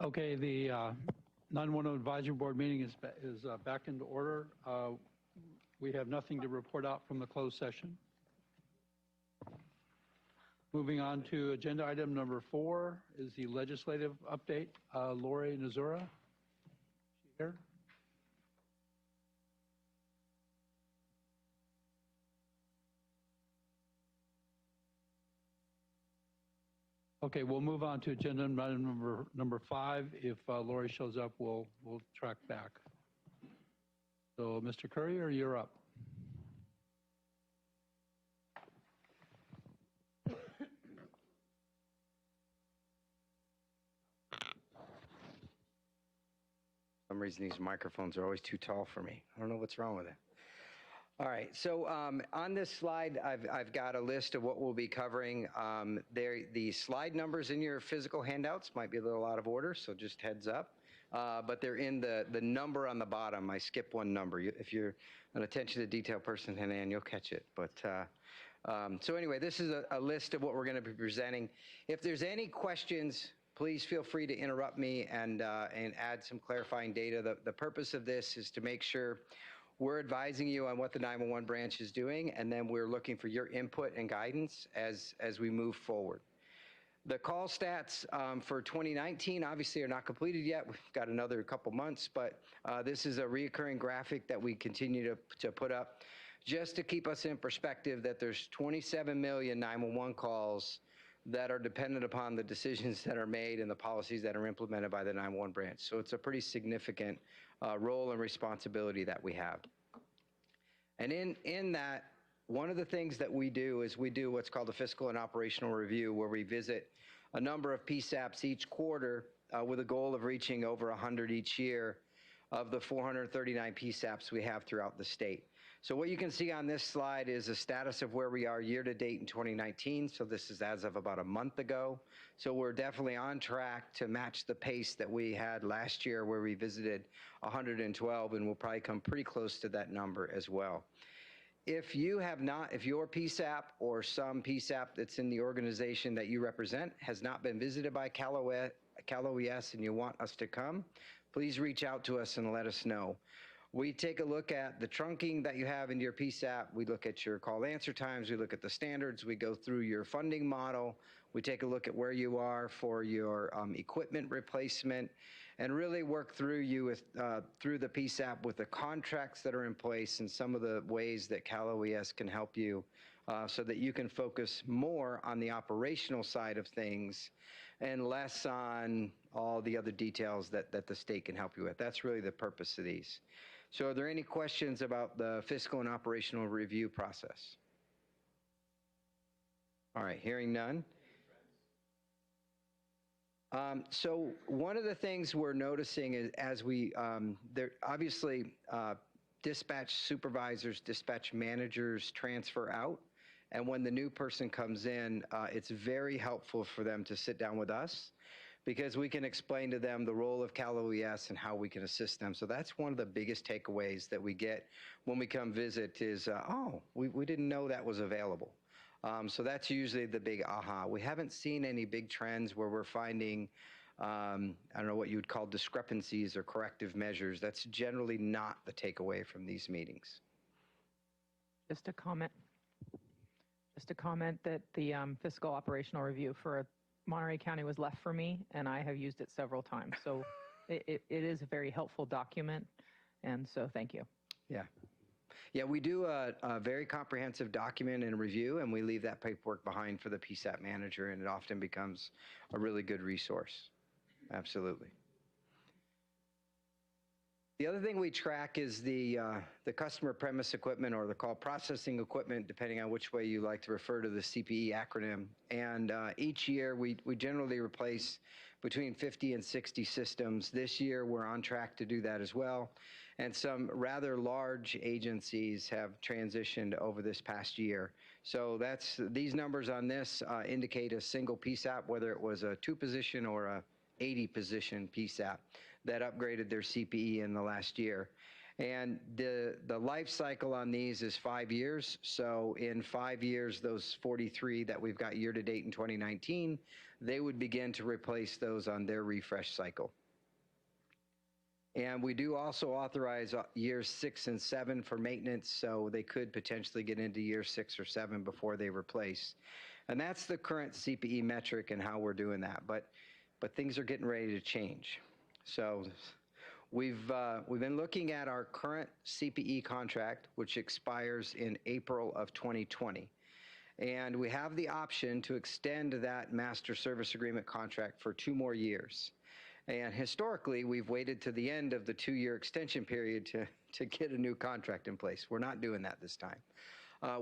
Okay, the 911 Advisory Board meeting is back into order. We have nothing to report out from the closed session. Moving on to agenda item number 4 is the legislative update. Lori Nazura, she here? Okay, we'll move on to agenda item number 5. If Lori shows up, we'll track back. So, Mr. Courier, you're up. For some reason, these microphones are always too tall for me. I don't know what's wrong with it. All right, so on this slide, I've got a list of what we'll be covering. The slide numbers in your physical handouts might be a little out of order, so just heads up. But they're in the number on the bottom. I skipped one number. If you're an attention to detail person, Hanan, you'll catch it. But so anyway, this is a list of what we're going to be presenting. If there's any questions, please feel free to interrupt me and add some clarifying data. The purpose of this is to make sure we're advising you on what the 911 branch is doing, and then we're looking for your input and guidance as we move forward. The call stats for 2019 obviously are not completed yet. We've got another couple months, but this is a reoccurring graphic that we continue to put up just to keep us in perspective that there's 27 million 911 calls that are dependent upon the decisions that are made and the policies that are implemented by the 911 branch. So it's a pretty significant role and responsibility that we have. And in that, one of the things that we do is we do what's called a fiscal and operational review, where we visit a number of PSAPs each quarter with a goal of reaching over 100 each year of the 439 PSAPs we have throughout the state. So what you can see on this slide is a status of where we are year to date in 2019. So this is as of about a month ago. So we're definitely on track to match the pace that we had last year, where we visited 112, and we'll probably come pretty close to that number as well. If you have not, if your PSAP or some PSAP that's in the organization that you represent has not been visited by Cal OES and you want us to come, please reach out to us and let us know. We take a look at the trunking that you have in your PSAP. We look at your call answer times. We look at the standards. We go through your funding model. We take a look at where you are for your equipment replacement, and really work through you with through the PSAP with the contracts that are in place and some of the ways that Cal OES can help you so that you can focus more on the operational side of things and less on all the other details that the state can help you with. That's really the purpose of these. So are there any questions about the fiscal and operational review process? All right, hearing none. So one of the things we're noticing is as we, there obviously dispatch supervisors, dispatch managers transfer out. And when the new person comes in, it's very helpful for them to sit down with us, because we can explain to them the role of Cal OES and how we can assist them. So that's one of the biggest takeaways that we get when we come visit is, oh, we didn't know that was available. So that's usually the big aha. We haven't seen any big trends where we're finding, I don't know what you would call discrepancies or corrective measures. That's generally not the takeaway from these meetings. Just a comment that the fiscal operational review for Monterey County was left for me, and I have used it several times. So it is a very helpful document, and so thank you. Yeah. Yeah, we do a very comprehensive document and review, and we leave that paperwork behind for the PSAP manager, and it often becomes a really good resource. Absolutely. The other thing we track is the customer premise equipment, or the call processing equipment, depending on which way you like to refer to the CPE acronym. And each year we generally replace between 50 and 60 systems. This year we're on track to do that as well. And some rather large agencies have transitioned over this past year. So these numbers on this indicate a single PSAP, whether it was a 2-position or a 80-position PSAP that upgraded their CPE in the last year. And the life cycle on these is 5 years. So in 5 years, those 43 that we've got year to date in 2019, they would begin to replace those on their refresh cycle. And we do also authorize years 6 and 7 for maintenance, so they could potentially get into year 6 or 7 before they replace. And that's the current CPE metric and how we're doing that. But things are getting ready to change. So we've been looking at our current CPE contract, which expires in April of 2020. And we have the option to extend that master service agreement contract for 2 more years. And historically, we've waited to the end of the 2-year extension period to get a new contract in place. We're not doing that this time.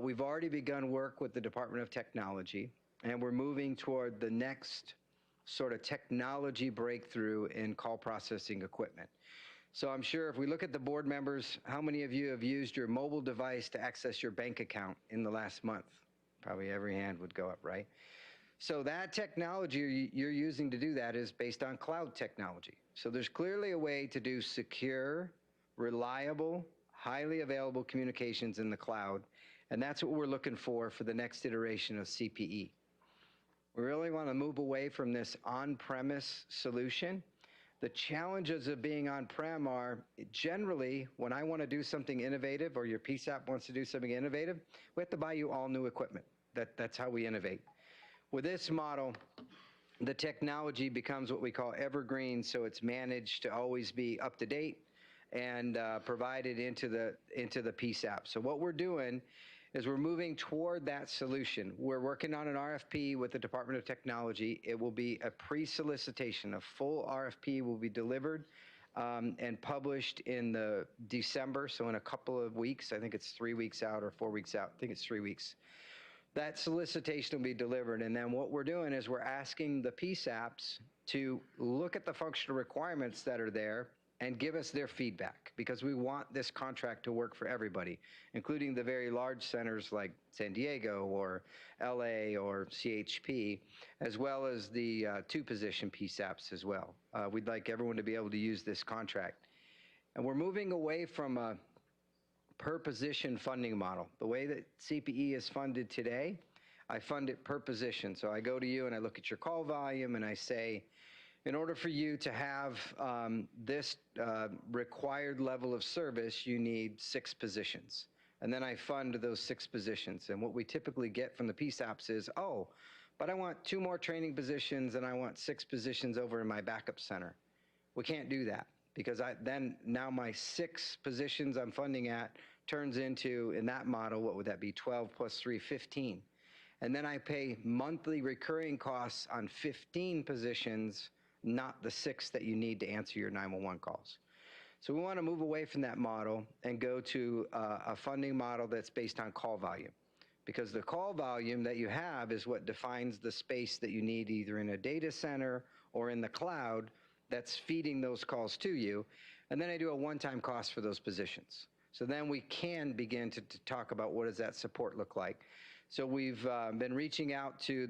We've already begun work with the Department of Technology, and we're moving toward the next sort of technology breakthrough in call processing equipment. So I'm sure if we look at the board members, how many of you have used your mobile device to access your bank account in the last month? Probably every hand would go up, right? So that technology you're using to do that is based on cloud technology. So there's clearly a way to do secure, reliable, highly available communications in the cloud, and that's what we're looking for the next iteration of CPE. We really want to move away from this on-premise solution. The challenges of being on-prem are generally when I want to do something innovative or your PSAP wants to do something innovative, we have to buy you all new equipment. That's how we innovate. With this model, the technology becomes what we call evergreen, so it's managed to always be up to date and provided into the PSAP. So what we're doing is we're moving toward that solution. We're working on an RFP with the Department of Technology. It will be a pre-solicitation. A full RFP will be delivered and published in the December, so in a couple of weeks. I think it's 3 weeks out or 4 weeks out. I think it's 3 weeks. That solicitation will be delivered, and then what we're doing is we're asking the PSAPs to look at the functional requirements that are there and give us their feedback, because we want this contract to work for everybody, including the very large centers like San Diego or LA or CHP, as well as the 2-position PSAPs as well. We'd like everyone to be able to use this contract. And we're moving away from a per position funding model. The way that CPE is funded today, I fund it per position. So I go to you and I look at your call volume and I say, in order for you to have this required level of service, you need 6 positions. And then I fund those 6 positions. And what we typically get from the PSAPs is, oh, but I want 2 more training positions and I want 6 positions over in my backup center. We can't do that, because now my 6 positions I'm funding at turns into, in that model, what would that be? 12 plus 3, 15. And then I pay monthly recurring costs on 15 positions, not the 6 that you need to answer your 911 calls. So we want to move away from that model and go to a funding model that's based on call volume, because the call volume that you have is what defines the space that you need either in a data center or in the cloud that's feeding those calls to you. And then I do a one-time cost for those positions. So then we can begin to talk about what does that support look like. So we've been reaching out to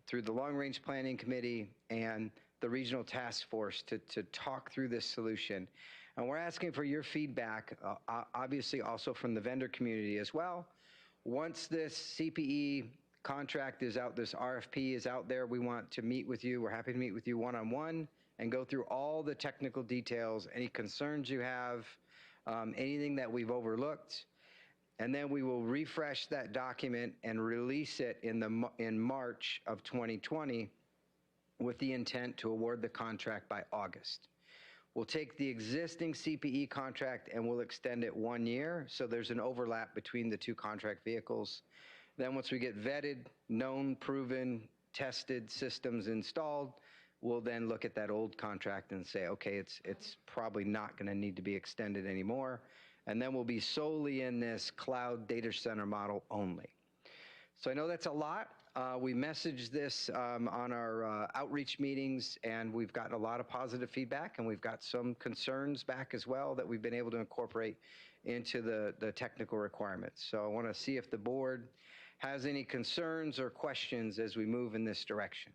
through the Long Range Planning Committee and the Regional Task Force to talk through this solution. And we're asking for your feedback, obviously also from the vendor community as well. Once this CPE contract is out, this RFP is out there, we want to meet with you. We're happy to meet with you one-on-one and go through all the technical details, any concerns you have, anything that we've overlooked. And then we will refresh that document and release it in March of 2020 with the intent to award the contract by August. We'll take the existing CPE contract and we'll extend it 1 year, so there's an overlap between the 2 contract vehicles. Then once we get vetted, known, proven, tested systems installed, we'll then look at that old contract and say, okay, it's probably not going to need to be extended anymore. And then we'll be solely in this cloud data center model only. So I know that's a lot. We messaged this on our outreach meetings, and we've gotten a lot of positive feedback, and we've got some concerns back as well that we've been able to incorporate into the technical requirements. So I want to see if the board has any concerns or questions as we move in this direction.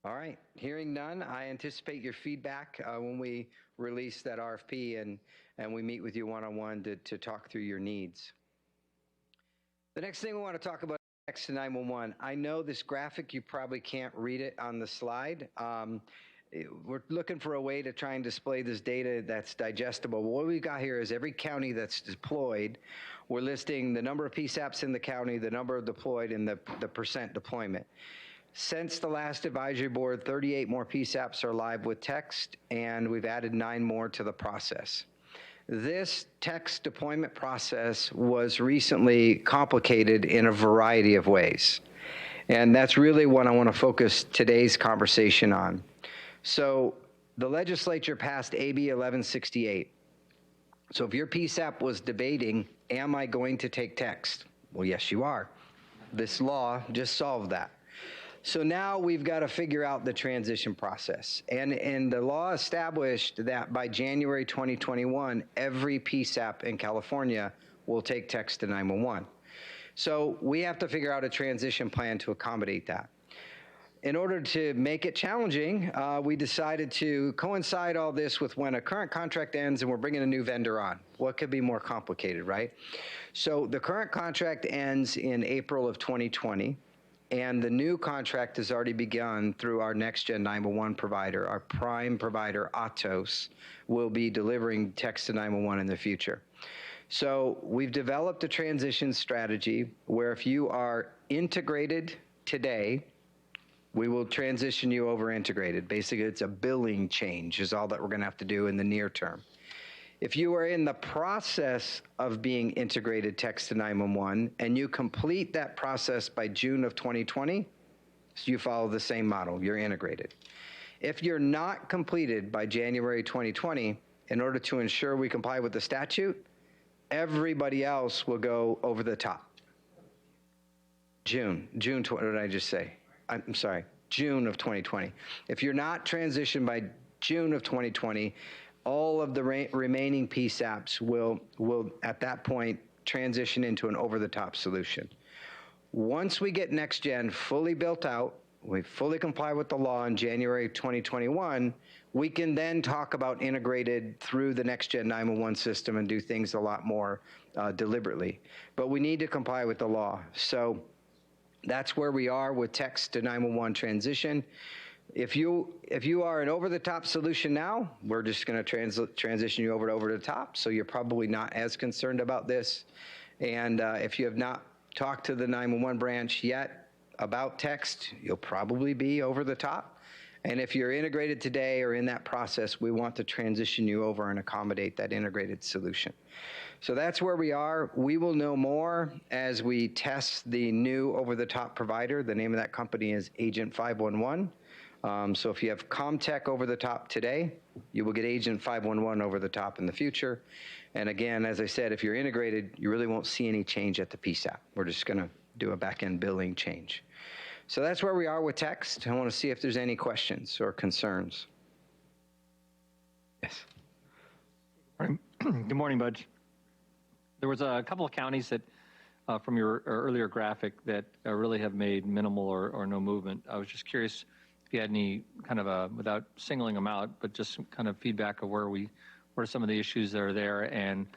All right, hearing none, I anticipate your feedback when we release that RFP and we meet with you one-on-one to talk through your needs. The next thing we want to talk about is text to 911. I know this graphic, you probably can't read it on the slide. We're looking for a way to try and display this data that's digestible. What we've got here is every county that's deployed. We're listing the number of PSAPs in the county, the number of deployed, and the percent deployment. Since the last advisory board, 38 more PSAPs are live with text, and we've added 9 more to the process. This text deployment process was recently complicated in a variety of ways. And that's really what I want to focus today's conversation on. So the legislature passed AB 1168. So if your PSAP was debating, am I going to take text? Well, yes, you are. This law just solved that. So now we've got to figure out the transition process. And the law established that by January 2021, every PSAP in California will take text to 911. So we have to figure out a transition plan to accommodate that. In order to make it challenging, we decided to coincide all this with when a current contract ends and we're bringing a new vendor on. What could be more complicated, right? So the current contract ends in April of 2020. And the new contract has already begun through our next-gen 911 provider. Our prime provider, Atos, will be delivering text to 911 in the future. So we've developed a transition strategy where if you are integrated today, we will transition you over integrated. Basically, it's a billing change is all that we're going to have to do in the near term. If you are in the process of being integrated text to 911 and you complete that process by June of 2020, so you follow the same model, you're integrated. If you're not completed by January 2020, in order to ensure we comply with the statute, everybody else will go over the top. June, what did I just say? I'm sorry, June of 2020. If you're not transitioned by June of 2020, all of the remaining PSAPs will at that point transition into an over-the-top solution. Once we get next-gen fully built out, we fully comply with the law in January 2021, we can then talk about integrated through the next-gen 911 system and do things a lot more deliberately. But we need to comply with the law. So that's where we are with text to 911 transition. If you are an over-the-top solution now, we're just going to transition you over the top, so you're probably not as concerned about this. And if you have not talked to the 911 branch yet about text, you'll probably be over the top. And if you're integrated today or in that process, we want to transition you over and accommodate that integrated solution. So that's where we are. We will know more as we test the new over-the-top provider. The name of that company is Agent 511. So if you have Comtech over the top today, you will get Agent 511 over the top in the future. And again, as I said, if you're integrated, you really won't see any change at the PSAP. We're just going to do a back-end billing change. So that's where we are with text. I want to see if there's any questions or concerns. Yes. Good morning, Budge. There was a couple of counties that, from your earlier graphic, that really have made minimal or no movement. I was just curious if you had any kind of without singling them out, but just some kind of feedback of where are some of the issues that are there, and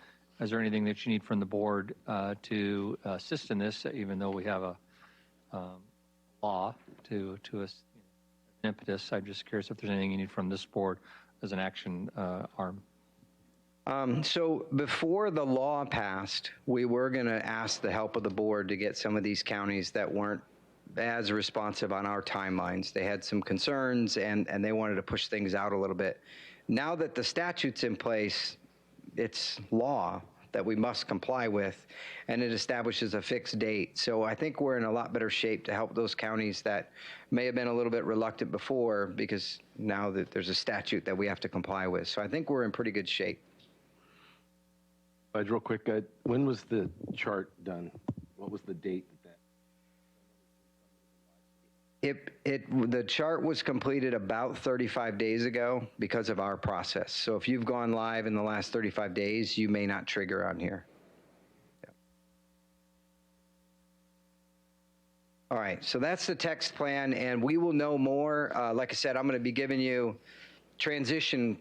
is there anything that you need from the board to assist in this, even though we have a law to impetus? I'm just curious if there's anything you need from this board as an action arm. So before the law passed, we were going to ask the help of the board to get some of these counties that weren't as responsive on our timelines. They had some concerns and they wanted to push things out a little bit. Now that the statute's in place, it's law that we must comply with, and it establishes a fixed date. So I think we're in a lot better shape to help those counties that may have been a little bit reluctant before, because now that there's a statute that we have to comply with. So I think we're in pretty good shape. Real quick, when was the chart done? What was the date that? The chart was completed about 35 days ago because of our process. So if you've gone live in the last 35 days, you may not trigger on here. All right, so that's the text plan, and we will know more. Like I said, I'm going to be giving you transition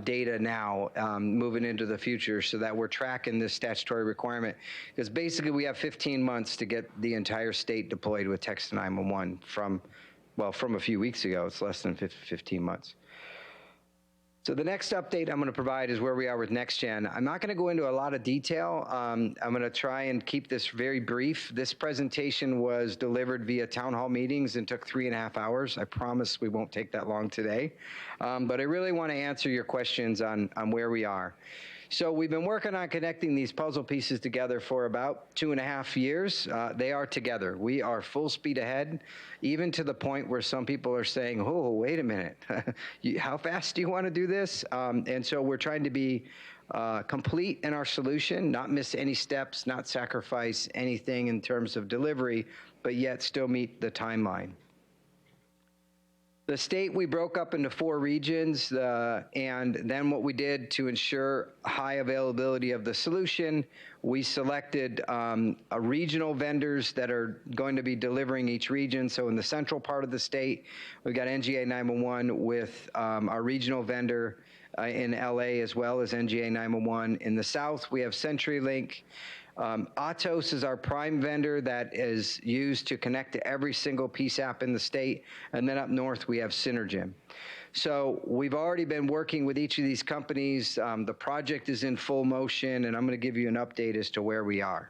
data now, moving into the future, so that we're tracking this statutory requirement. Because basically, we have 15 months to get the entire state deployed with text 911 from a few weeks ago. It's less than 15 months. So the next update I'm going to provide is where we are with NextGen. I'm not going to go into a lot of detail. I'm going to try and keep this very brief. This presentation was delivered via town hall meetings and took 3.5 hours. I promise we won't take that long today. But I really want to answer your questions on where we are. So we've been working on connecting these puzzle pieces together for about 2.5 years. They are together. We are full speed ahead, even to the point where some people are saying, oh, wait a minute, how fast do you want to do this? And so we're trying to be complete in our solution, not miss any steps, not sacrifice anything in terms of delivery, but yet still meet the timeline. The state we broke up into 4 regions, and then what we did to ensure high availability of the solution, we selected regional vendors that are going to be delivering each region. So in the central part of the state, we've got NGA 911 with our regional vendor in LA, as well as NGA 911. In the south, we have CenturyLink. Atos is our prime vendor that is used to connect to every single PSAP in the state. And then up north, we have Synergym. So we've already been working with each of these companies. The project is in full motion, and I'm going to give you an update as to where we are.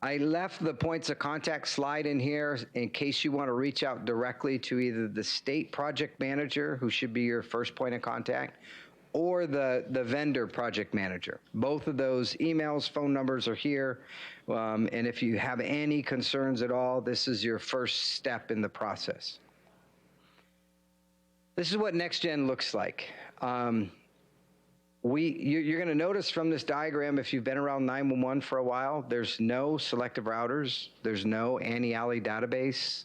I left the points of contact slide in here in case you want to reach out directly to either the state project manager, who should be your first point of contact, or the vendor project manager. Both of those emails, phone numbers are here. And if you have any concerns at all, this is your first step in the process. This is what NextGen looks like. You're going to notice from this diagram, if you've been around 911 for a while, there's no selective routers. There's no anti-alley database.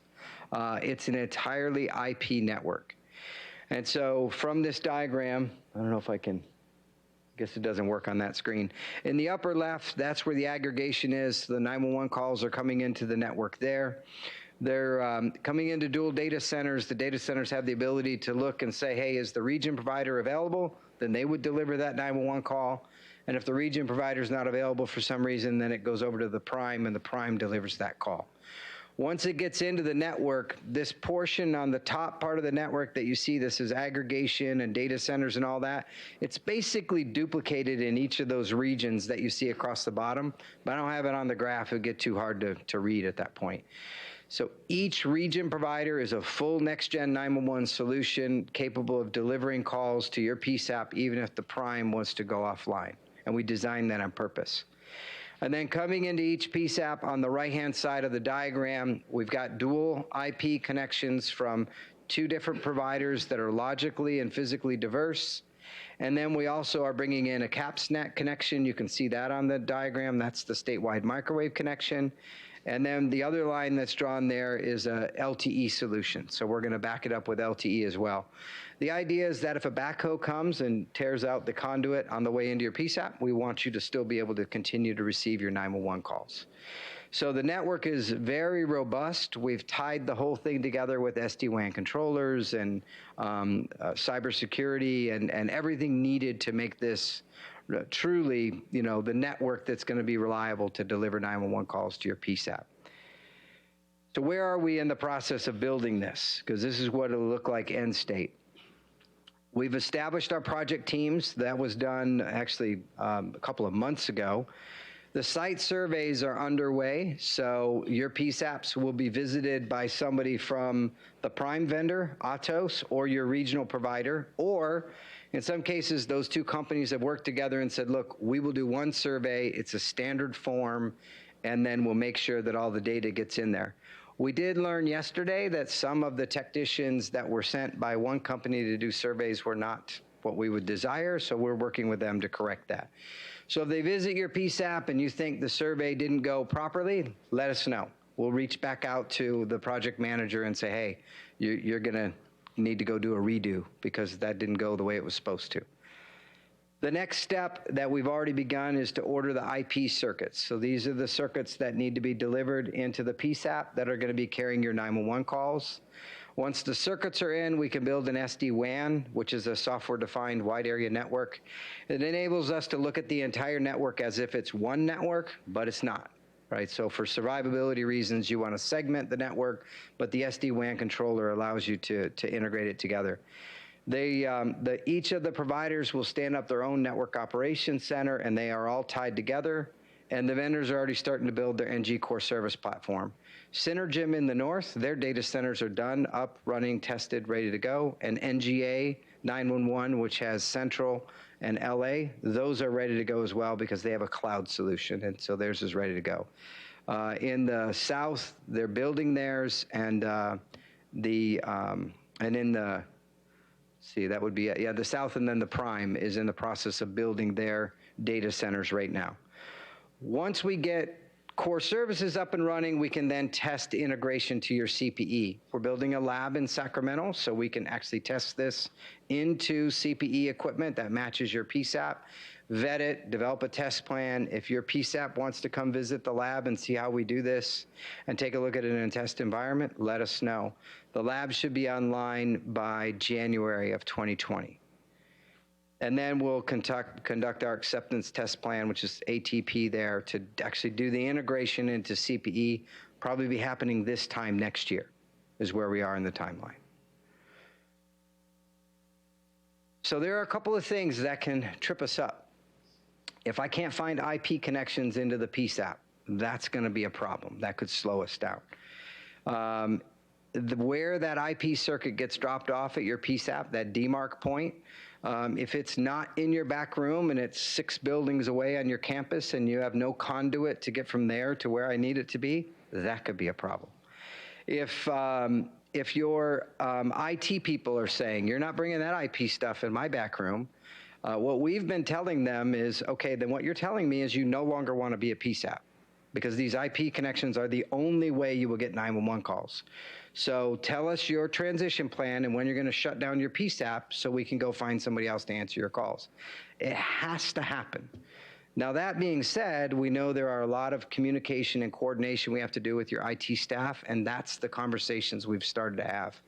It's an entirely IP network. And so from this diagram, I don't know if I guess it doesn't work on that screen. In the upper left, that's where the aggregation is. The 911 calls are coming into the network there. They're coming into dual data centers. The data centers have the ability to look and say, hey, is the region provider available? Then they would deliver that 911 call. And if the region provider is not available for some reason, then it goes over to the prime, and the prime delivers that call. Once it gets into the network, this portion on the top part of the network that you see, this is aggregation and data centers and all that. It's basically duplicated in each of those regions that you see across the bottom, but I don't have it on the graph. It would get too hard to read at that point. So each region provider is a full NextGen 911 solution capable of delivering calls to your PSAP, even if the prime wants to go offline. And we designed that on purpose. And then coming into each PSAP on the right-hand side of the diagram, we've got dual IP connections from 2 different providers that are logically and physically diverse. And then we also are bringing in a CAPSNet connection. You can see that on the diagram. That's the statewide microwave connection. And then the other line that's drawn there is a LTE solution. So we're going to back it up with LTE as well. The idea is that if a backhoe comes and tears out the conduit on the way into your PSAP, we want you to still be able to continue to receive your 911 calls. So the network is very robust. We've tied the whole thing together with SD-WAN controllers and cybersecurity and everything needed to make this truly, the network that's going to be reliable to deliver 911 calls to your PSAP. So where are we in the process of building this? Because this is what it'll look like end state. We've established our project teams. That was done actually a couple of months ago. The site surveys are underway, so your PSAPs will be visited by somebody from the prime vendor, Atos, or your regional provider, or in some cases, those 2 companies have worked together and said, look, we will do one survey. It's a standard form, and then we'll make sure that all the data gets in there. We did learn yesterday that some of the technicians that were sent by one company to do surveys were not what we would desire, so we're working with them to correct that. So if they visit your PSAP and you think the survey didn't go properly, let us know. We'll reach back out to the project manager and say, hey, you're going to need to go do a redo because that didn't go the way it was supposed to. The next step that we've already begun is to order the IP circuits. So these are the circuits that need to be delivered into the PSAP that are going to be carrying your 911 calls. Once the circuits are in, we can build an SD-WAN, which is a software-defined wide area network. It enables us to look at the entire network as if it's one network, but it's not, right? So for survivability reasons, you want to segment the network, but the SD-WAN controller allows you to integrate it together. Each of the providers will stand up their own network operations center, and they are all tied together. And the vendors are already starting to build their NG core service platform. Synergym in the north, their data centers are done, up, running, tested, ready to go. And NGA 911, which has Central and LA, those are ready to go as well because they have a cloud solution, and so theirs is ready to go. In the south, they're building theirs, and in the that would be it. Yeah, the south and then the prime is in the process of building their data centers right now. Once we get core services up and running, we can then test integration to your CPE. We're building a lab in Sacramento, so we can actually test this into CPE equipment that matches your PSAP, vet it, develop a test plan. If your PSAP wants to come visit the lab and see how we do this and take a look at it in a test environment, let us know. The lab should be online by January of 2020. And then we'll conduct our acceptance test plan, which is ATP there, to actually do the integration into CPE. Probably be happening this time next year is where we are in the timeline. So there are a couple of things that can trip us up. If I can't find IP connections into the PSAP, that's going to be a problem. That could slow us down. Where that IP circuit gets dropped off at your PSAP, that demarc point, if it's not in your back room and it's 6 buildings away on your campus and you have no conduit to get from there to where I need it to be, that could be a problem. If your IT people are saying, you're not bringing that IP stuff in my back room, what we've been telling them is, okay, then what you're telling me is you no longer want to be a PSAP because these IP connections are the only way you will get 911 calls. So tell us your transition plan and when you're going to shut down your PSAP so we can go find somebody else to answer your calls. It has to happen. Now, that being said, we know there are a lot of communication and coordination we have to do with your IT staff, and that's the conversations we've started to have.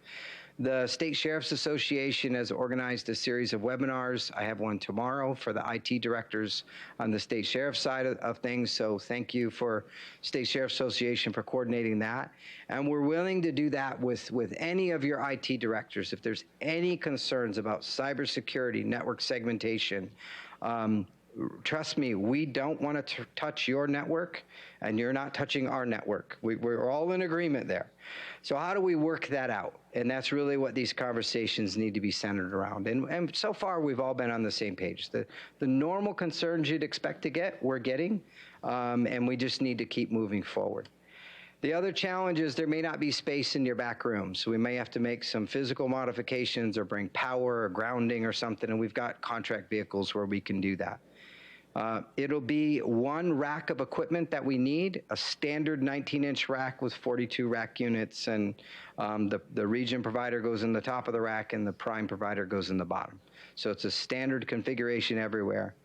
The State Sheriff's Association has organized a series of webinars. I have one tomorrow for the IT directors on the State Sheriff's side of things, so thank you for State Sheriff's Association for coordinating that. And we're willing to do that with any of your IT directors. If there's any concerns about cybersecurity, network segmentation, trust me, we don't want to touch your network, and you're not touching our network. We're all in agreement there. So how do we work that out? And that's really what these conversations need to be centered around. And so far, we've all been on the same page. The normal concerns you'd expect to get, we're getting, and we just need to keep moving forward. The other challenge is there may not be space in your back room, so we may have to make some physical modifications or bring power or grounding or something, and we've got contract vehicles where we can do that. It'll be one rack of equipment that we need, a standard 19-inch rack with 42 rack units, and the region provider goes in the top of the rack and the prime provider goes in the bottom. So it's a standard configuration everywhere.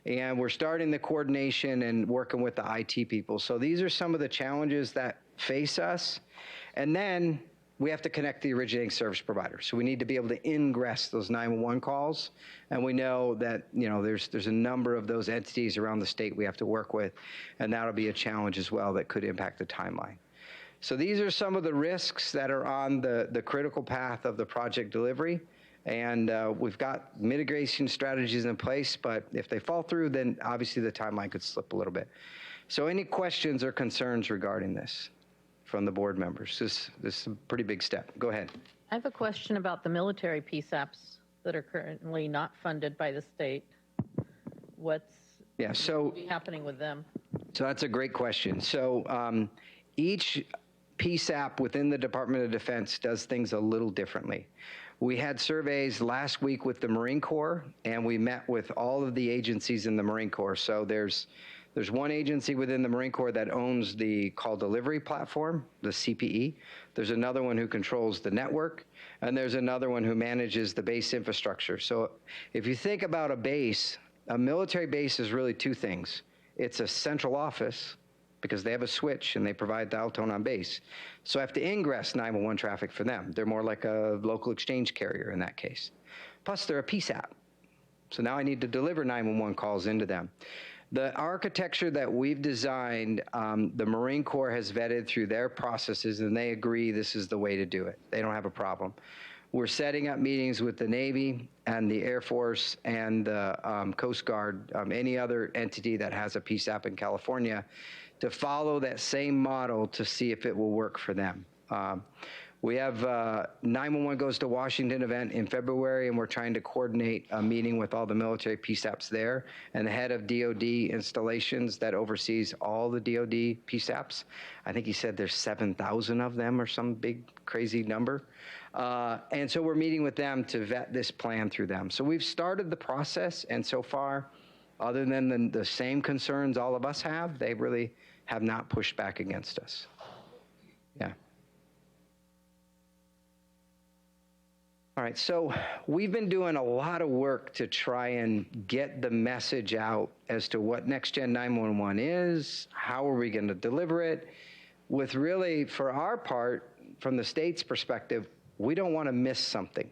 And we're starting the coordination and working with the IT people. So these are some of the challenges that face us. And then we have to connect the originating service provider. So we need to be able to ingress those 911 calls. And we know that, there's a number of those entities around the state we have to work with, and that'll be a challenge as well that could impact the timeline. So these are some of the risks that are on the critical path of the project delivery. And we've got mitigation strategies in place, but if they fall through, then obviously the timeline could slip a little bit. So any questions or concerns regarding this from the board members? This is a pretty big step. Go ahead. I have a question about the military PSAPs that are currently not funded by the state. What's happening with them? So that's a great question. So each PSAP within the Department of Defense does things a little differently. We had surveys last week with the Marine Corps, and we met with all of the agencies in the Marine Corps. So there's one agency within the Marine Corps that owns the call delivery platform, the CPE. There's another one who controls the network, and there's another one who manages the base infrastructure. So if you think about a base A military base is really two things. It's a central office because they have a switch and they provide dial tone on base. So I have to ingress 911 traffic for them. They're more like a local exchange carrier in that case. Plus, they're a PSAP. So now I need to deliver 911 calls into them. The architecture that we've designed, the Marine Corps has vetted through their processes, and they agree this is the way to do it. They don't have a problem. We're setting up meetings with the Navy and the Air Force and the Coast Guard, any other entity that has a PSAP in California, to follow that same model to see if it will work for them. We have 911 Goes to Washington event in February, and we're trying to coordinate a meeting with all the military PSAPs there, and the head of DOD installations that oversees all the DOD PSAPs. I think he said there's 7,000 of them or some big crazy number. And so we're meeting with them to vet this plan through them. So we've started the process, and so far, other than the same concerns all of us have, they really have not pushed back against us. Yeah. All right, so we've been doing a lot of work to try and get the message out as to what Next Gen 911 is, how are we going to deliver it, with really, for our part, from the state's perspective, we don't want to miss something.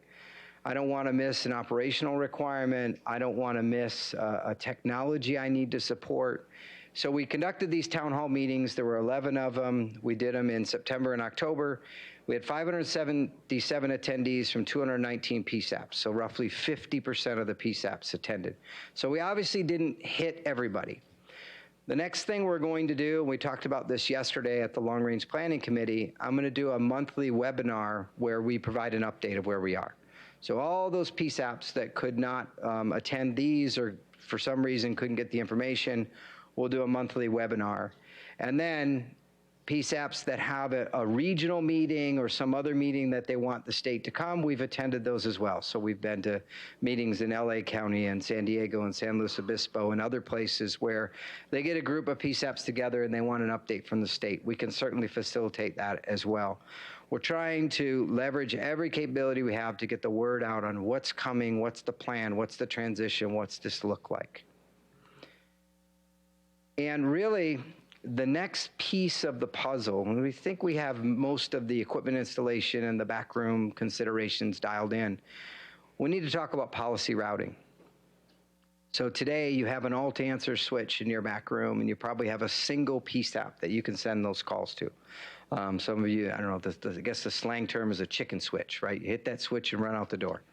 I don't want to miss an operational requirement. I don't want to miss a technology I need to support. So we conducted these town hall meetings. There were 11 of them. We did them in September and October. We had 577 attendees from 219 PSAPs, so roughly 50% of the PSAPs attended. So we obviously didn't hit everybody. The next thing we're going to do, and we talked about this yesterday at the Long Range Planning Committee, I'm going to do a monthly webinar where we provide an update of where we are. So all those PSAPs that could not attend these or for some reason couldn't get the information, we'll do a monthly webinar. And then PSAPs that have a regional meeting or some other meeting that they want the state to come, we've attended those as well. So we've been to meetings in LA County and San Diego and San Luis Obispo and other places where they get a group of PSAPs together and they want an update from the state. We can certainly facilitate that as well. We're trying to leverage every capability we have to get the word out on what's coming, what's the plan, what's the transition, what's this look like. And really, the next piece of the puzzle, when we think we have most of the equipment installation and the backroom considerations dialed in, we need to talk about policy routing. So today you have an alt-answer switch in your back room, and you probably have a single PSAP that you can send those calls to. Some of you, I don't know, I guess the slang term is a chicken switch, right? You hit that switch and run out the door.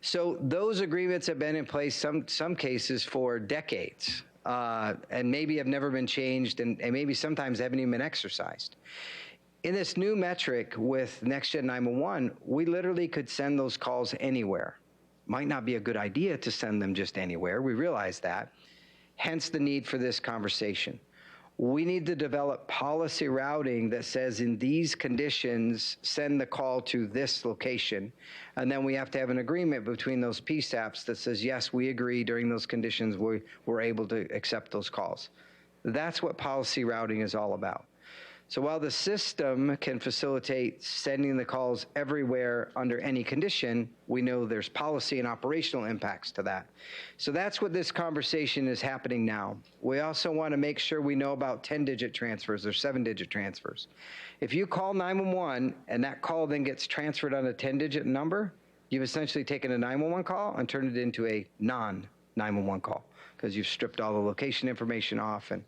So those agreements have been in place, some cases, for decades. And maybe have never been changed, and maybe sometimes haven't even been exercised. In this new metric with Next Gen 911, we literally could send those calls anywhere. Might not be a good idea to send them just anywhere. We realize that. Hence the need for this conversation. We need to develop policy routing that says in these conditions, send the call to this location. And then we have to have an agreement between those PSAPs that says, yes, we agree during those conditions, we're able to accept those calls. That's what policy routing is all about. So while the system can facilitate sending the calls everywhere under any condition, we know there's policy and operational impacts to that. So that's what this conversation is happening now. We also want to make sure we know about 10-digit transfers or 7-digit transfers. If you call 911 and that call then gets transferred on a 10-digit number, you've essentially taken a 911 call and turned it into a non-911 call because you've stripped all the location information off and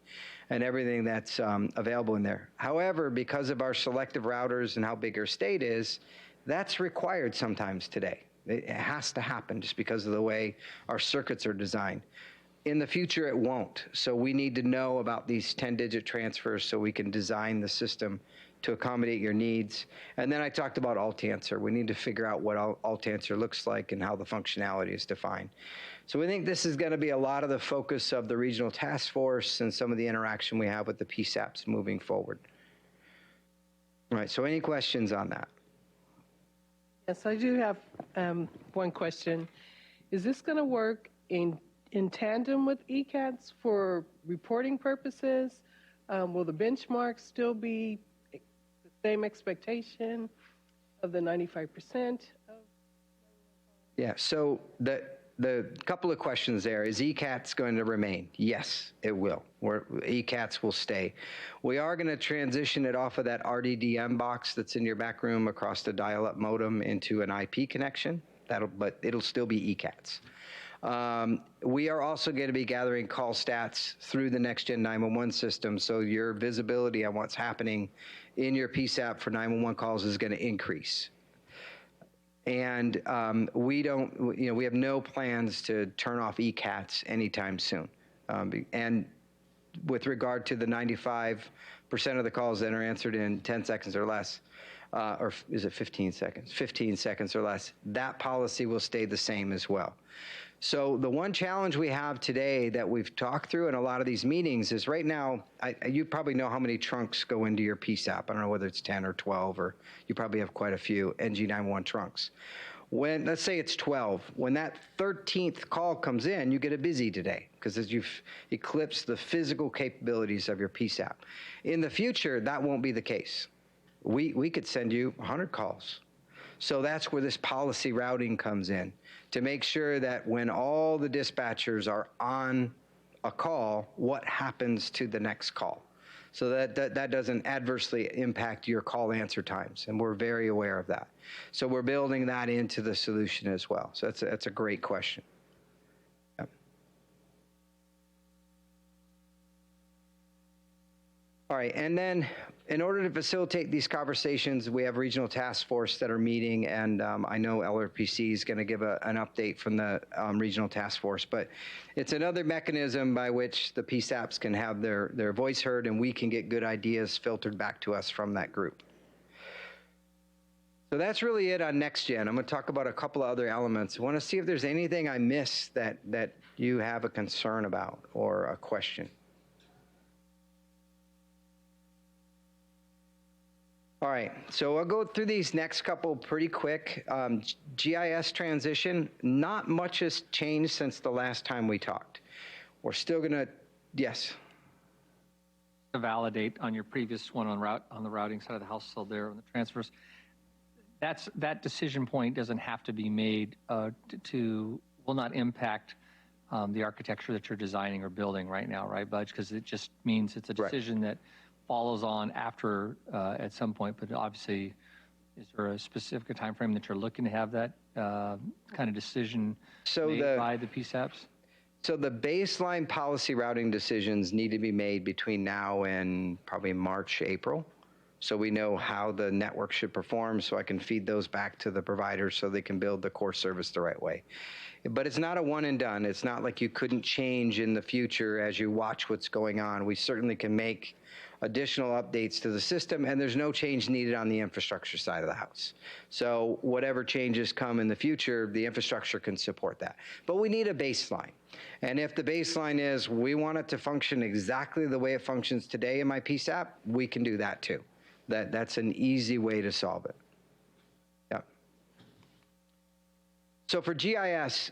everything that's available in there. However, because of our selective routers and how big our state is, that's required sometimes today. It has to happen just because of the way our circuits are designed. In the future, it won't. So we need to know about these 10-digit transfers so we can design the system to accommodate your needs. And then I talked about alt-answer. We need to figure out what alt-answer looks like and how the functionality is defined. So we think this is going to be a lot of the focus of the regional task force and some of the interaction we have with the PSAPs moving forward. All right, so any questions on that? Yes, I do have one question. Is this going to work in tandem with ECATS for reporting purposes? Will the benchmark still be the same expectation of the 95%? Yeah, so the the couple of questions there. Is ECATS going to remain? Yes, it will. ECATS will stay. We are going to transition it off of that RDDM box that's in your back room across the dial-up modem into an IP connection. But it'll still be ECATS. We are also going to be gathering call stats through the next-gen 911 system, so your visibility on what's happening in your PSAP for 911 calls is going to increase. And we have no plans to turn off ECATS anytime soon. And with regard to the 95% of the calls that are answered in 10 seconds or less, or is it 15 seconds? 15 seconds or less, that policy will stay the same as well. So the one challenge we have today that we've talked through in a lot of these meetings is right now, you probably know how many trunks go into your PSAP. I don't know whether it's 10 or 12, or you probably have quite a few NG911 trunks. When, let's say it's 12, when that 13th call comes in, you get a busy today because as you've eclipsed the physical capabilities of your PSAP. In the future, that won't be the case. We could send you 100 calls. So that's where this policy routing comes in, to make sure that when all the dispatchers are on a call, what happens to the next call, so that doesn't adversely impact your call answer times. And we're very aware of that. So we're building that into the solution as well. So that's a great question. Yep. All right, and then in order to facilitate these conversations, we have regional task force that are meeting, and I know LRPC is going to give an update from the regional task force, but it's another mechanism by which the PSAPs can have their voice heard, and we can get good ideas filtered back to us from that group. So that's really it on NextGen. I'm going to talk about a couple of other elements. I want to see if there's anything I missed that you have a concern about or a question. All right, so I'll go through these next couple pretty quick. GIS transition, not much has changed since the last time we talked. We're still gonna, yes? To validate on your previous one on the routing side of the house, still there on the transfers. That decision point doesn't have to be made will not impact the architecture that you're designing or building right now, right, Budge? Because it just means it's a decision that follows on after at some point, but obviously, is there a specific time frame that you're looking to have that kind of decision made by the PSAPs? So the baseline policy routing decisions need to be made between now and probably March, April. So we know how the network should perform, so I can feed those back to the providers so they can build the core service the right way. But it's not a one and done. It's not like you couldn't change in the future as you watch what's going on. We certainly can make additional updates to the system, and there's no change needed on the infrastructure side of the house. So whatever changes come in the future, the infrastructure can support that. But we need a baseline. And if the baseline is we want it to function exactly the way it functions today in my PSAP, we can do that too. That's an easy way to solve it. Yeah. So for GIS,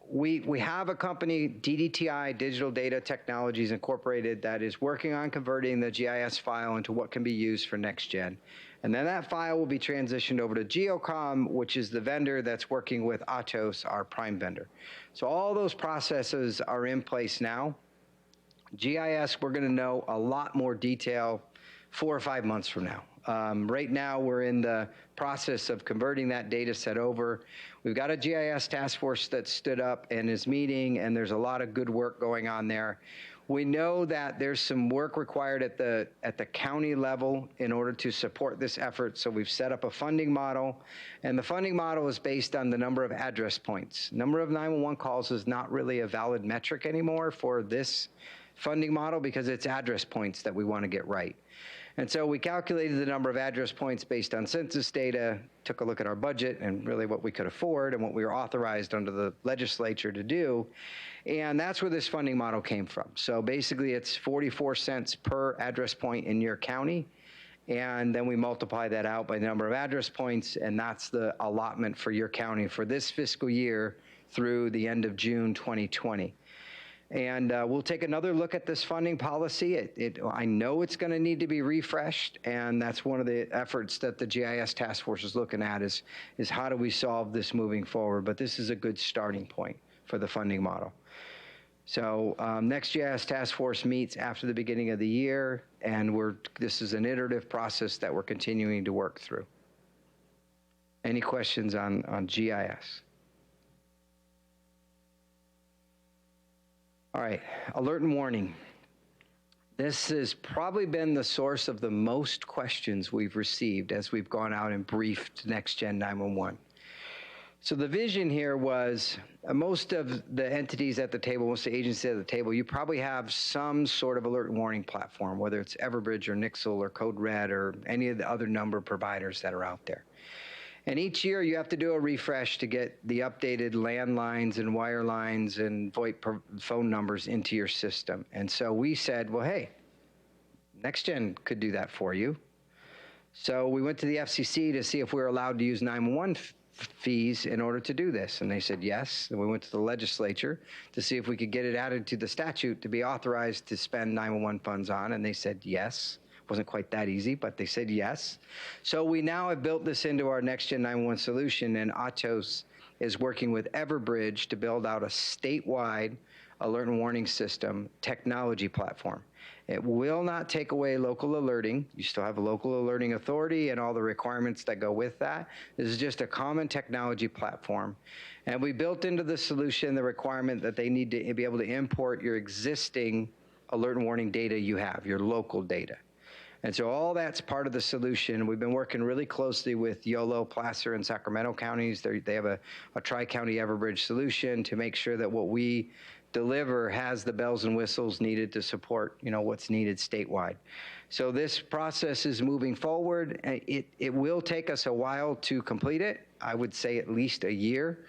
we have a company, DDTI, Digital Data Technologies Incorporated, that is working on converting the GIS file into what can be used for NextGen. And then that file will be transitioned over to Geocom, which is the vendor that's working with Atos, our prime vendor. So all those processes are in place now. GIS, we're going to know a lot more detail 4 or 5 months from now. Right now, we're in the process of converting that data set over. We've got a GIS task force that stood up and is meeting, and there's a lot of good work going on there. We know that there's some work required at the county level in order to support this effort, so we've set up a funding model, and the funding model is based on the number of address points. Number of 911 calls is not really a valid metric anymore for this funding model because it's address points that we want to get right. And so we calculated the number of address points based on census data, took a look at our budget and really what we could afford and what we were authorized under the legislature to do. And that's where this funding model came from. So basically it's 44 cents per address point in your county. And then we multiply that out by the number of address points, and that's the allotment for your county for this fiscal year through the end of June 2020. And we'll take another look at this funding policy. I know it's going to need to be refreshed, and that's one of the efforts that the GIS task force is looking at is how do we solve this moving forward. But this is a good starting point for the funding model. So next GIS task force meets after the beginning of the year, and this is an iterative process that we're continuing to work through. Any questions on GIS? All right, alert and warning. This has probably been the source of the most questions we've received as we've gone out and briefed Next Gen 911. So the vision here was most of the entities at the table, most of the agencies at the table, you probably have some sort of alert and warning platform, whether it's Everbridge or Nixle or Code Red or any of the other number providers that are out there. And each year you have to do a refresh to get the updated landlines and wire lines and VoIP phone numbers into your system. And so we said, well, hey, NextGen could do that for you. So we went to the FCC to see if we were allowed to use 911 fees in order to do this. And they said yes. And we went to the legislature to see if we could get it added to the statute to be authorized to spend 911 funds on. And they said yes. Wasn't quite that easy, but they said yes. So we now have built this into our Next Gen 911 solution, and Atos is working with Everbridge to build out a statewide alert and warning system technology platform. It will not take away local alerting. You still have a local alerting authority and all the requirements that go with that. This is just a common technology platform. And we built into the solution the requirement that they need to be able to import your existing alert and warning data you have, your local data. And so all that's part of the solution. We've been working really closely with Yolo, Placer, and Sacramento counties. They have a tri-county Everbridge solution to make sure that what we deliver has the bells and whistles needed to support, what's needed statewide. So this process is moving forward. It will take us a while to complete it. I would say at least a year.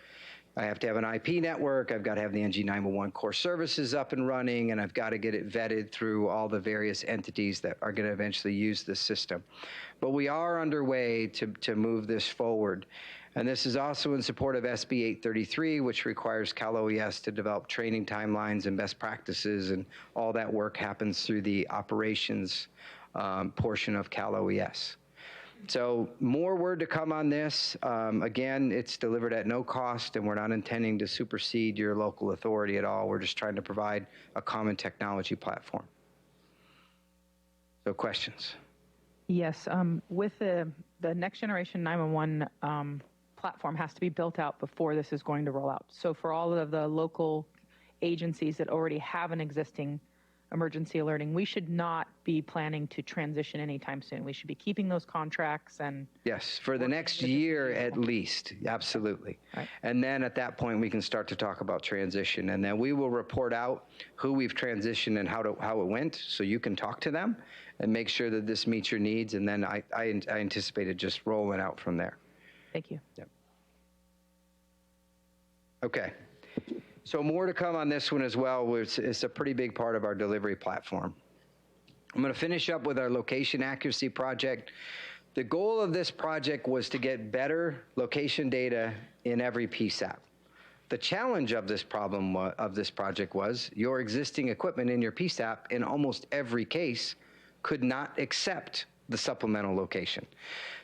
I have to have an IP network, I've got to have the NG911 core services up and running, and I've got to get it vetted through all the various entities that are going to eventually use this system. But we are underway to move this forward. And this is also in support of SB 833, which requires Cal OES to develop training timelines and best practices, and all that work happens through the operations portion of Cal OES. So more word to come on this. Again, it's delivered at no cost, and we're not intending to supersede your local authority at all. We're just trying to provide a common technology platform. So questions? Yes, with the next generation 911 platform has to be built out before this is going to roll out. So for all of the local agencies that already have an existing emergency alerting, we should not be planning to transition anytime soon. We should be keeping those contracts and... Yes, for the next year at least, absolutely. Right. And then at that point, we can start to talk about transition. And then we will report out who we've transitioned and how it went, so you can talk to them and make sure that this meets your needs. And then I anticipate it just rolling out from there. Thank you. Yep. Okay. So more to come on this one as well. It's a pretty big part of our delivery platform. I'm going to finish up with our location accuracy project. The goal of this project was to get better location data in every PSAP. The challenge of this project was your existing equipment in your PSAP in almost every case could not accept the supplemental location.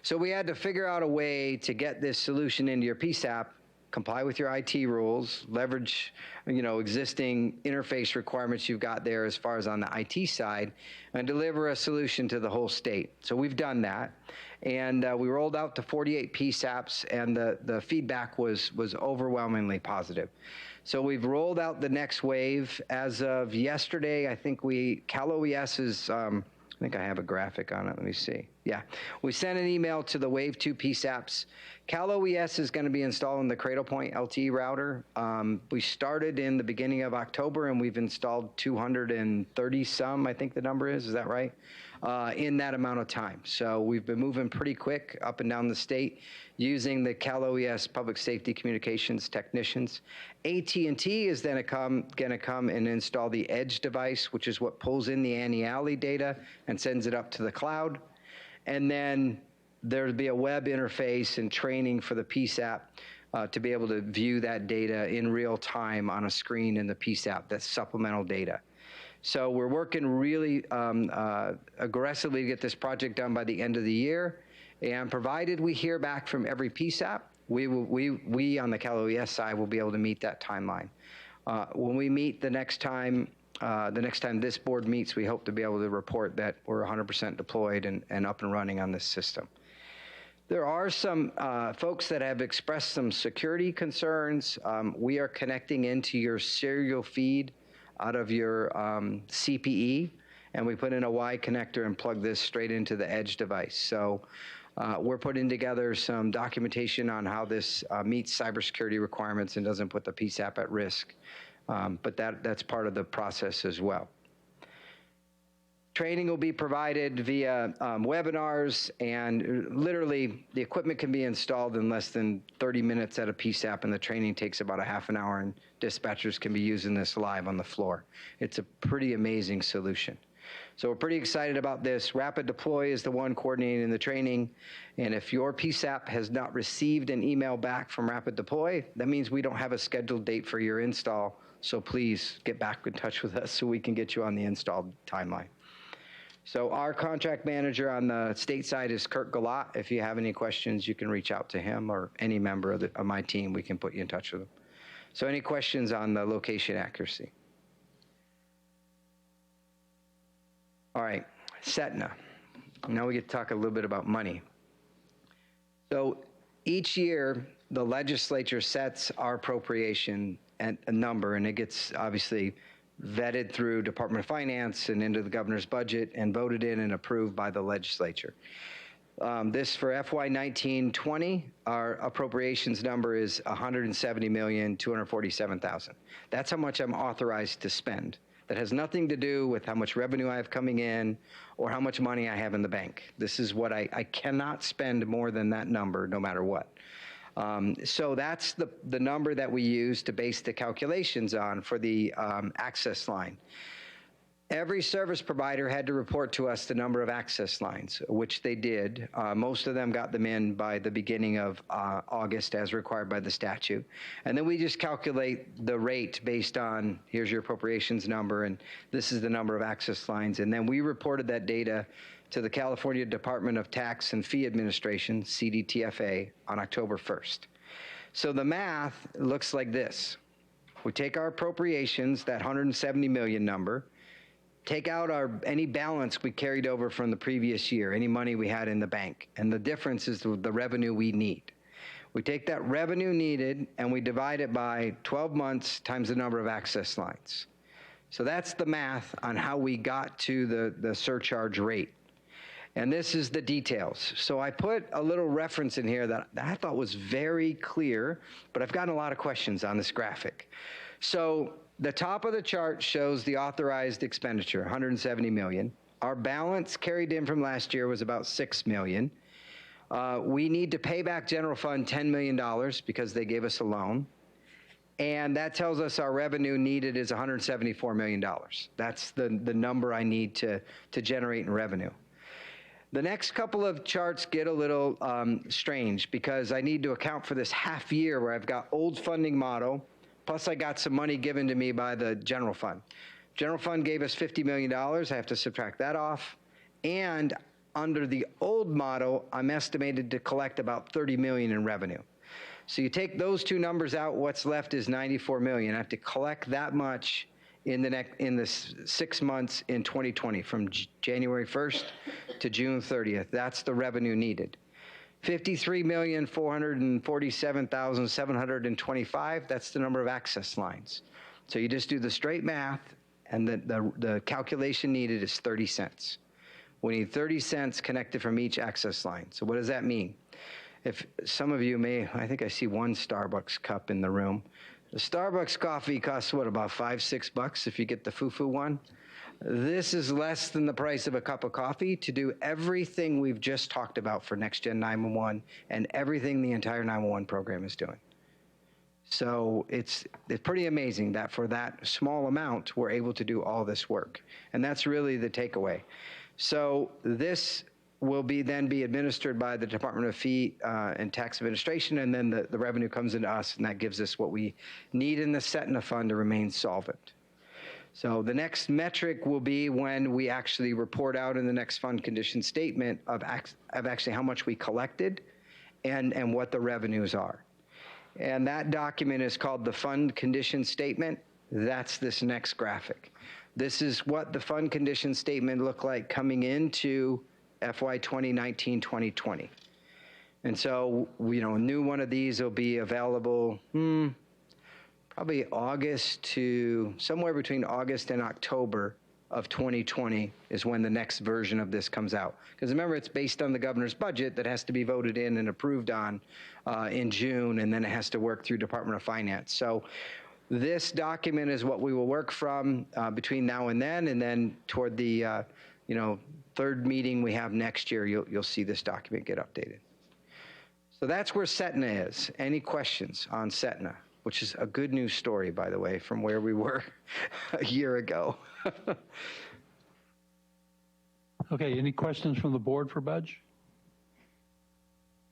So we had to figure out a way to get this solution into your PSAP, comply with your IT rules, leverage, existing interface requirements you've got there as far as on the IT side, and deliver a solution to the whole state. So we've done that. And we rolled out to 48 PSAPs, and the feedback was overwhelmingly positive. So we've rolled out the next wave. As of yesterday, I think Cal OES is, I think I have a graphic on it. Let me see. Yeah. We sent an email to the Wave 2 PSAPs. Cal OES is going to be installing the Cradlepoint LTE router. We started in the beginning of October, and we've installed 230 some, I think the number is. Is that right? In that amount of time. So we've been moving pretty quick up and down the state using the Cal OES public safety communications technicians. AT&T is then going to come and install the Edge device, which is what pulls in the Annie data and sends it up to the cloud. And then there'll be a web interface and training for the PSAP to be able to view that data in real time on a screen in the PSAP. That's supplemental data. So we're working really aggressively to get this project done by the end of the year. And provided we hear back from every PSAP, we on the Cal OES side will be able to meet that timeline. When we meet the next time this board meets, we hope to be able to report that we're 100% deployed and up and running on this system. There are some folks that have expressed some security concerns. We are connecting into your serial feed out of your CPE, and we put in a Y connector and plug this straight into the edge device. So we're putting together some documentation on how this meets cybersecurity requirements and doesn't put the PSAP at risk. But that's part of the process as well. Training will be provided via webinars, and literally the equipment can be installed in less than 30 minutes at a PSAP, and the training takes about a half an hour, and dispatchers can be using this live on the floor. It's a pretty amazing solution. So we're pretty excited about this. Rapid Deploy is the one coordinating the training, and if your PSAP has not received an email back from Rapid Deploy, that means we don't have a scheduled date for your install, so please get back in touch with us so we can get you on the install timeline. So our contract manager on the state side is Kurt Galat. If you have any questions, you can reach out to him or any member of my team. We can put you in touch with them. So any questions on the location accuracy? All right, Setna. Now we get to talk a little bit about money. So each year, the legislature sets our appropriation at a number, and it gets obviously vetted through Department of Finance and into the governor's budget and voted in and approved by the legislature. This for FY 19-20, our appropriations number is $170,247,000. That's how much I'm authorized to spend. That has nothing to do with how much revenue I have coming in or how much money I have in the bank. This is what I cannot spend more than that number no matter what. So that's the number that we use to base the calculations on for the access line. Every service provider had to report to us the number of access lines, which they did. Most of them got them in by the beginning of August as required by the statute. And then we just calculate the rate based on, here's your appropriations number, and this is the number of access lines. And then we reported that data to the California Department of Tax and Fee Administration, CDTFA, on October 1st. So the math looks like this. We take our appropriations, that 170 million number, take out any balance we carried over from the previous year, any money we had in the bank, and the difference is the revenue we need. We take that revenue needed and we divide it by 12 months times the number of access lines. So that's the math on how we got to the surcharge rate. And this is the details. So I put a little reference in here that I thought was very clear, but I've gotten a lot of questions on this graphic. So the top of the chart shows the authorized expenditure, 170 million. Our balance carried in from last year was about 6 million. We need to pay back general fund $10 million because they gave us a loan. And that tells us our revenue needed is $174 million. That's the number I need to generate in revenue. The next couple of charts get a little strange because I need to account for this half year where I've got old funding model, plus I got some money given to me by the general fund. General fund gave us $50 million. I have to subtract that off. And under the old model, I'm estimated to collect about 30 million in revenue. So you take those two numbers out, what's left is 94 million. I have to collect that much in the 6 months in 2020, from January 1st to June 30th. That's the revenue needed. 53,447,725, that's the number of access lines. So you just do the straight math, and the calculation needed is 30 cents. We need 30 cents connected from each access line. So what does that mean? If some of you I think I see one Starbucks cup in the room. The Starbucks coffee costs, what, about $5-6 if you get the foo-foo one? This is less than the price of a cup of coffee to do everything we've just talked about for Next Gen 911 and everything the entire 911 program is doing. So it's pretty amazing that for that small amount, we're able to do all this work. And that's really the takeaway. So this will then be administered by the Department of Fee and Tax Administration, and then the revenue comes into us, and that gives us what we need in the Setna fund to remain solvent. So the next metric will be when we actually report out in the next fund condition statement of actually how much we collected and what the revenues are. And that document is called the fund condition statement. That's this next graphic. This is what the fund condition statement looked like coming into FY 2019-2020. And so, you know, a new one of these will be available probably August to somewhere between August and October of 2020 is when the next version of this comes out. Because remember, it's based on the governor's budget that has to be voted in and approved on in June, and then it has to work through Department of Finance. So this document is what we will work from between now and then toward the third meeting we have next year, you'll see this document get updated. So that's where Setna is. Any questions on Setna? Which is a good news story, by the way, from where we were a year ago. Okay, any questions from the board for Budge?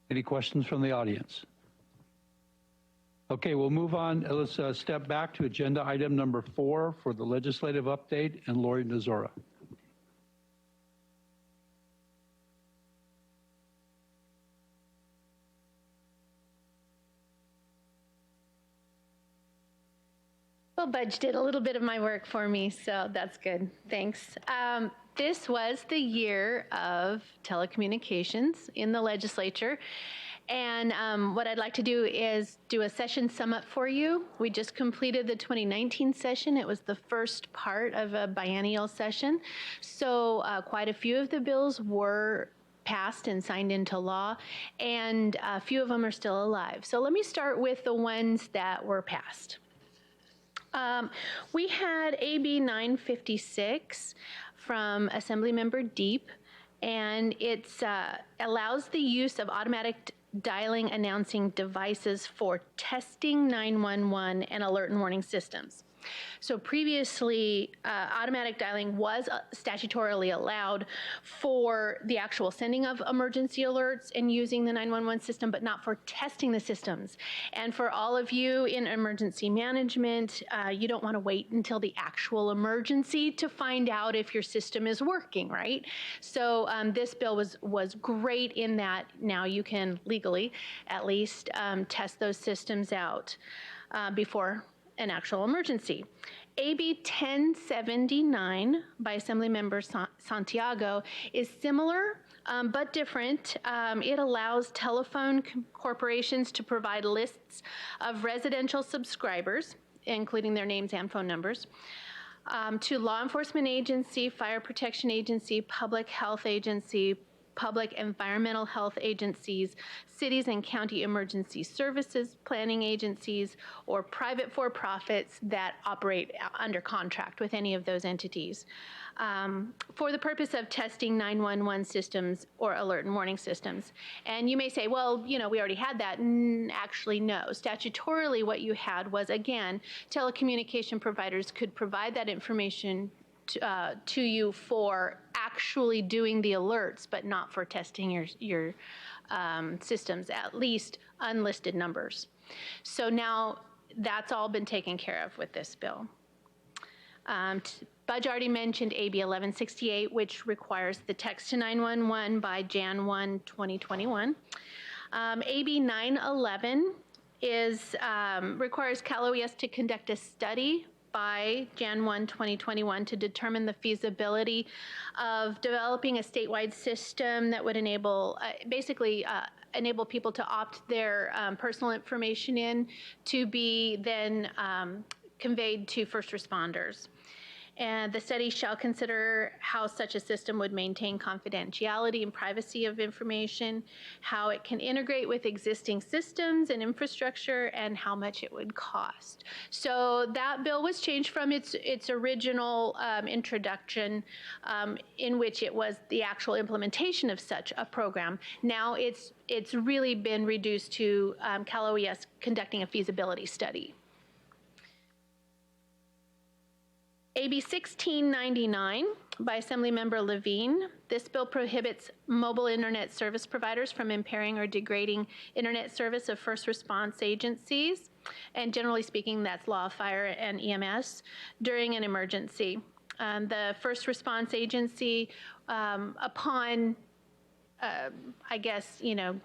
Any questions from the audience? Okay, we'll move on. Let's step back to agenda item number 4 for the legislative update, and Lori Nazora. Well, Budge did a little bit of my work for me, so that's good. Thanks. This was the year of telecommunications in the legislature. And what I'd like to do is do a session sum up for you. We just completed the 2019 session. It was the first part of a biennial session. So quite a few of the bills were passed and signed into law, and a few of them are still alive. So let me start with the ones that were passed. We had AB 956 from Assemblymember Deep, and it allows the use of automatic dialing announcing devices for testing 911 and alert and warning systems. So previously, automatic dialing was statutorily allowed for the actual sending of emergency alerts and using the 911 system, but not for testing the systems. And for all of you in emergency management, you don't want to wait until the actual emergency to find out if your system is working, right? So this bill was great in that now you can legally, at least, test those systems out before an actual emergency. AB 1079 by Assemblymember Santiago is similar but different. It allows telephone corporations to provide lists of residential subscribers, including their names and phone numbers, to law enforcement agency, fire protection agency, public health agency, public environmental health agencies, cities and county emergency services planning agencies, or private for-profits that operate under contract with any of those entities for the purpose of testing 911 systems or alert and warning systems. And you may say, well, you know, we already had that. Actually, no. Statutorily, what you had was, again, telecommunication providers could provide that information to you for actually doing the alerts, but not for testing your systems, at least unlisted numbers. So now that's all been taken care of with this bill. Budge already mentioned AB 1168, which requires the text to 911 by Jan 1, 2021. AB 911 requires Cal OES to conduct a study by Jan 1, 2021 to determine the feasibility of developing a statewide system that would enable, enable people to opt their personal information in to be then conveyed to first responders. And the study shall consider how such a system would maintain confidentiality and privacy of information, how it can integrate with existing systems and infrastructure, and how much it would cost. So that bill was changed from its original introduction, in which it was the actual implementation of such a program. Now it's really been reduced to Cal OES conducting a feasibility study. AB 1699 by Assemblymember Levine. This bill prohibits mobile internet service providers from impairing or degrading internet service of first response agencies, and generally speaking, that's law, fire, and EMS, during an emergency. The first response agency, upon, I guess,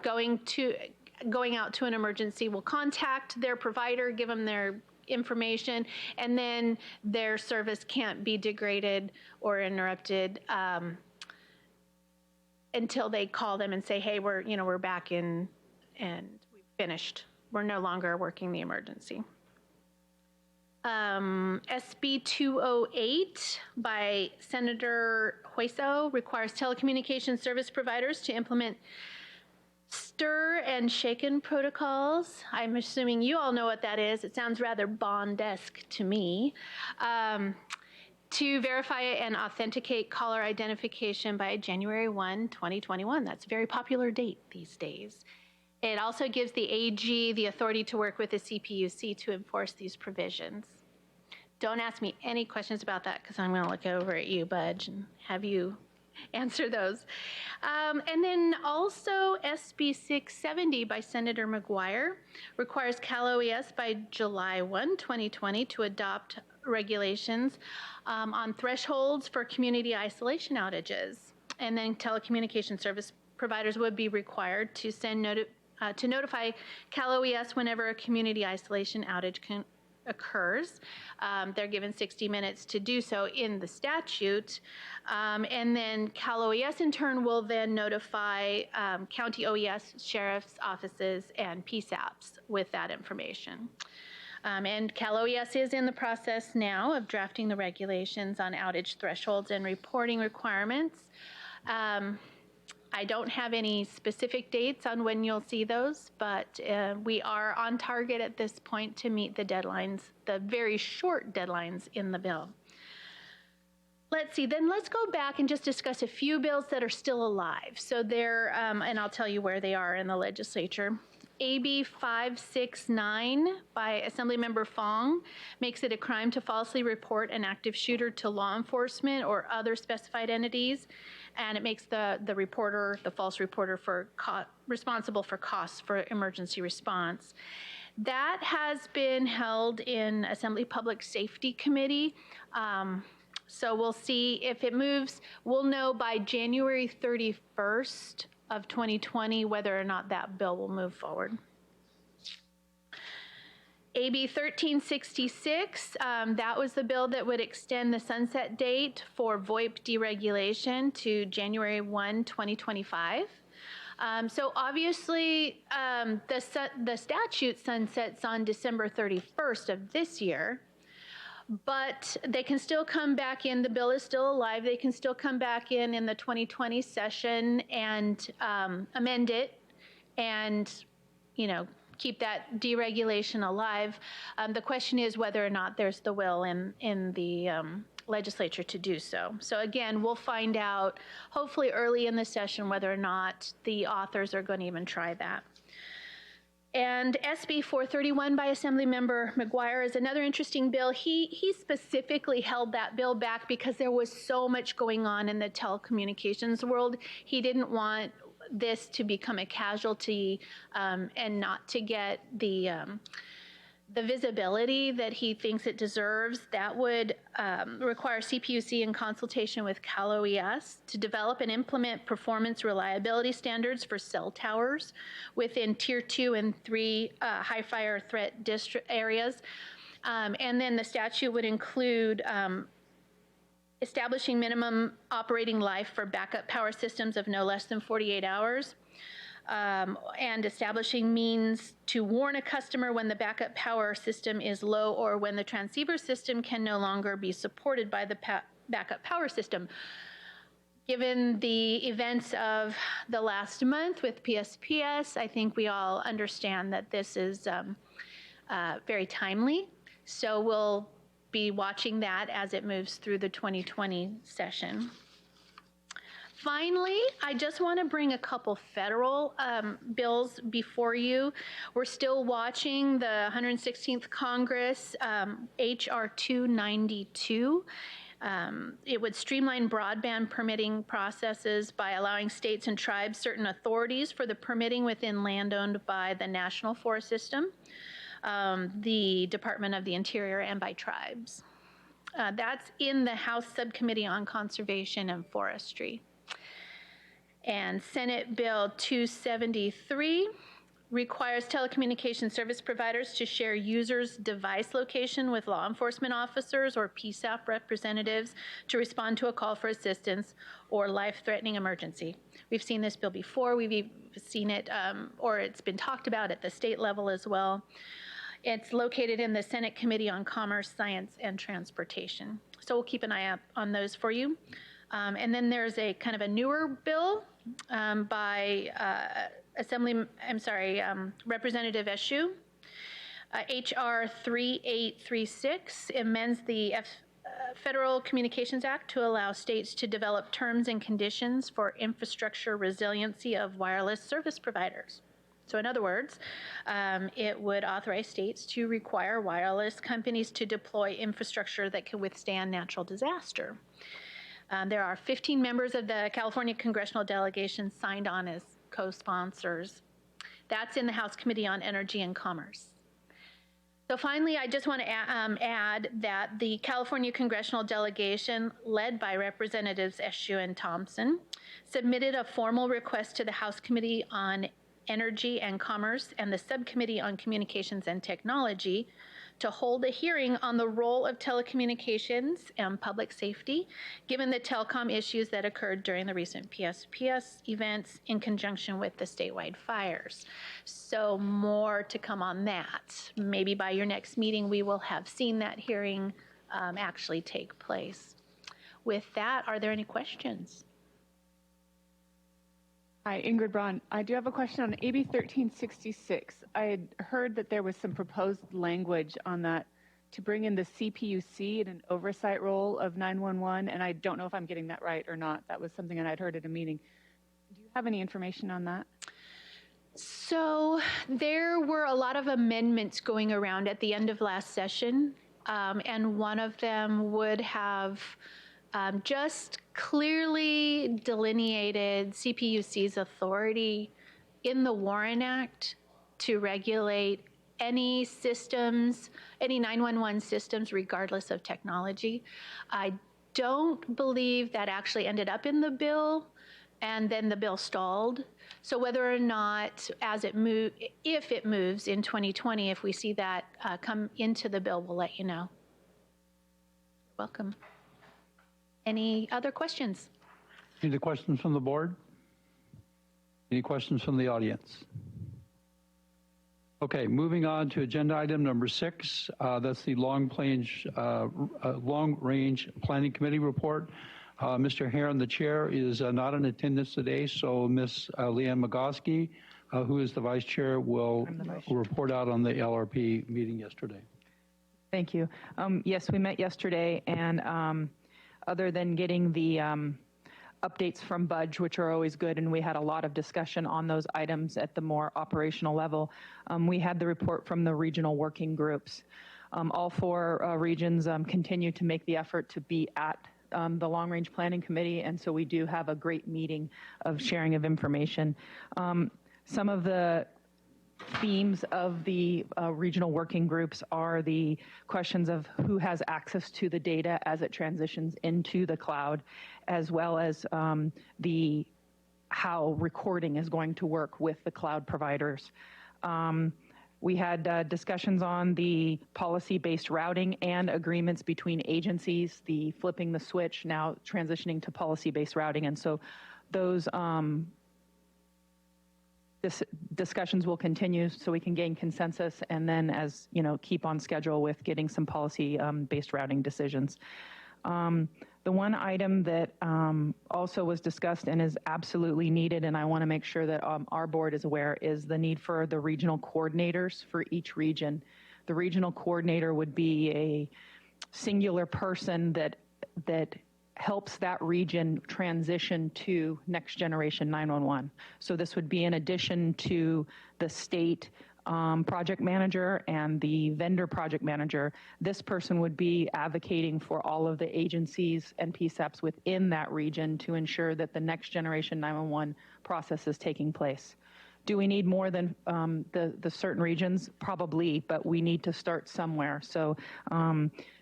going out to an emergency, will contact their provider, give them their information, and then their service can't be degraded or interrupted until they call them and say, hey, we're back in and we've finished. We're no longer working the emergency. SB 208 by Senator Hueso requires telecommunications service providers to implement stir and shaken protocols. I'm assuming you all know what that is. It sounds rather Bond-esque to me. To verify and authenticate caller identification by January 1, 2021. That's a very popular date these days. It also gives the AG the authority to work with the CPUC to enforce these provisions. Don't ask me any questions about that because I'm going to look over at you, Budge, and have you answer those. And then also SB 670 by Senator McGuire requires Cal OES by July 1, 2020 to adopt regulations on thresholds for community isolation outages. And then telecommunication service providers would be required to to notify Cal OES whenever a community isolation outage occurs. They're given 60 minutes to do so in the statute. And then Cal OES in turn will then notify county OES, sheriff's offices, and PSAPs with that information. And Cal OES is in the process now of drafting the regulations on outage thresholds and reporting requirements. I don't have any specific dates on when you'll see those, but we are on target at this point to meet the deadlines, the very short deadlines in the bill. Let's see, then let's go back and just discuss a few bills that are still alive. So they're, and I'll tell you where they are in the legislature. AB 569 by Assemblymember Fong makes it a crime to falsely report an active shooter to law enforcement or other specified entities, and it makes the reporter, the false reporter, responsible for costs for emergency response. That has been held in Assembly Public Safety Committee. So we'll see if it moves. We'll know by January 31st of 2020 whether or not that bill will move forward. AB 1366, that was the bill that would extend the sunset date for VoIP deregulation to January 1, 2025. So obviously, the statute sunsets on December 31st of this year, but they can still come back in. The bill is still alive. They can still come back in the 2020 session and amend it and, keep that deregulation alive. The question is whether or not there's the will in the legislature to do so. So again, we'll find out hopefully early in the session whether or not the authors are going to even try that. And SB 431 by Assemblymember McGuire is another interesting bill. He specifically held that bill back because there was so much going on in the telecommunications world. He didn't want this to become a casualty and not to get the visibility that he thinks it deserves. That would require CPUC in consultation with Cal OES to develop and implement performance reliability standards for cell towers within Tier 2 and 3 high fire threat district areas. And then the statute would include establishing minimum operating life for backup power systems of no less than 48 hours. And establishing means to warn a customer when the backup power system is low or when the transceiver system can no longer be supported by the backup power system. Given the events of the last month with PSPS, I think we all understand that this is very timely. So we'll be watching that as it moves through the 2020 session. Finally, I just want to bring a couple federal bills before you. We're still watching the 116th Congress, H.R. 292. It would streamline broadband permitting processes by allowing states and tribes certain authorities for the permitting within land owned by the National Forest System, the Department of the Interior, and by tribes. That's in the House Subcommittee on Conservation and Forestry. And Senate Bill 273 requires telecommunication service providers to share users' device location with law enforcement officers or PSAP representatives to respond to a call for assistance or life-threatening emergency. We've seen this bill before. We've seen it, or it's been talked about at the state level as well. It's located in the Senate Committee on Commerce, Science, and Transportation. So we'll keep an eye out on those for you. And then there's a kind of a newer bill by Representative Eshoo. HR 3836 amends the Federal Communications Act to allow states to develop terms and conditions for infrastructure resiliency of wireless service providers. So in other words, it would authorize states to require wireless companies to deploy infrastructure that can withstand natural disaster. There are 15 members of the California congressional delegation signed on as co-sponsors. That's in the House Committee on Energy and Commerce. So finally, I just want to add that the California congressional delegation, led by Representatives Eshoo and Thompson, submitted a formal request to the House Committee on Energy and Commerce and the Subcommittee on Communications and Technology to hold a hearing on the role of telecommunications and public safety, given the telecom issues that occurred during the recent PSPS events in conjunction with the statewide fires. So more to come on that. Maybe by your next meeting, we will have seen that hearing actually take place. With that, are there any questions? Hi, Ingrid Braun. I do have a question on AB 1366. I had heard that there was some proposed language on that to bring in the CPUC in an oversight role of 911, and I don't know if I'm getting that right or not. That was something that I'd heard at a meeting. Do you have any information on that? So there were a lot of amendments going around at the end of last session, and one of them would have just clearly delineated CPUC's authority in the Warren Act to regulate any systems, any 911 systems, regardless of technology. I don't believe that actually ended up in the bill, and then the bill stalled. So whether or not, if it moves in 2020, if we see that come into the bill, we'll let you know. Welcome. Any other questions? Any questions from the board? Any questions from the audience? Okay, moving on to agenda item number 6. That's the Long Range Planning Committee report. Mr. Herron, the chair, is not in attendance today, so Ms. Leanne Magoski, who is the vice chair, will report out on the LRP meeting yesterday. Thank you. Yes, we met yesterday, and other than getting the updates from Budge, which are always good, and we had a lot of discussion on those items at the more operational level, we had the report from the regional working groups. All 4 regions continue to make the effort to be at the Long Range Planning Committee, and so we do have a great meeting of sharing of information. Some of the themes of the regional working groups are the questions of who has access to the data as it transitions into the cloud, as well as how recording is going to work with the cloud providers. We had discussions on the policy-based routing and agreements between agencies, the flipping the switch, now transitioning to policy-based routing. And so those discussions will continue so we can gain consensus, and then, as you know, keep on schedule with getting some policy-based routing decisions. The one item that also was discussed and is absolutely needed, and I want to make sure that our board is aware, is the need for the regional coordinators for each region. The regional coordinator would be a singular person that helps that region transition to next generation 911. So this would be in addition to the state project manager and the vendor project manager. This person would be advocating for all of the agencies and PSAPs within that region to ensure that the next generation 911 process is taking place. Do we need more than the certain regions? Probably, but we need to start somewhere. So